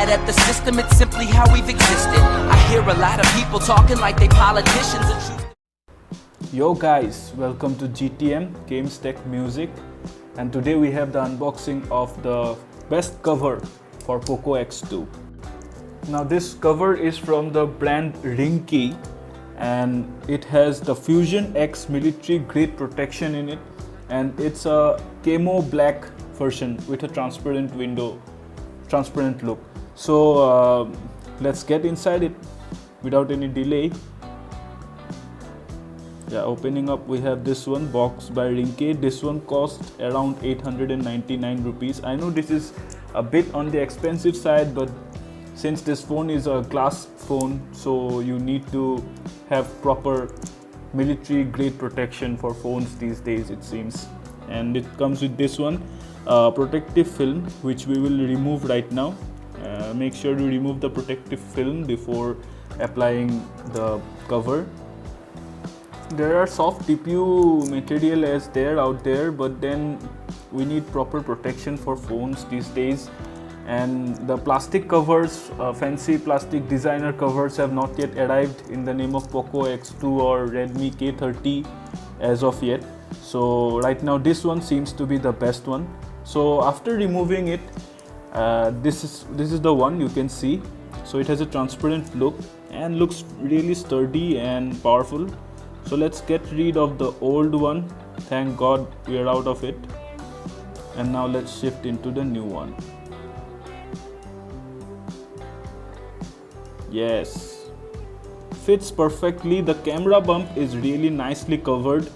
mad at the system, it's simply how we've existed. I hear a lot of people talking like they politicians and choose. Yo guys, welcome to GTM Games Tech Music, and today we have the unboxing of the best cover for Poco X2. Now this cover is from the brand Ringke, and it has the Fusion X military grade protection in it, and it's a camo black version with a transparent look. So let's get inside it without any delay. Yeah, opening up, we have this one, box by Ringke. This one cost around 899 rupees. I know this is a bit on the expensive side, but since this phone is a glass phone, so you need to have proper military grade protection for phones these days, it seems. And it comes with this one, protective film, which we will remove right now. Make sure to remove the protective film before applying the cover. There are soft TPU material out there, but then we need proper protection for phones these days. And the plastic covers, fancy plastic designer covers, have not yet arrived in the name of Poco X2 or Redmi K30 as of yet. So right now this one seems to be the best one. So after removing it, this is the one you can see. So it has a transparent look and looks really sturdy and powerful. So let's get rid of the old one. Thank God we are out of it. And now let's shift into the new one. Yes, fits perfectly. The camera bump is really nicely covered.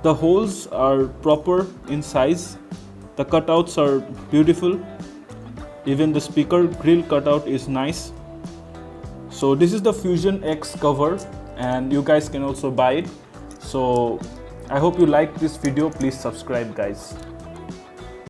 The holes are proper in size. The cutouts are beautiful. Even the speaker grill cutout is nice. So this is the Fusion X cover, and you guys can also buy it. So I hope you like this video. Please subscribe, guys.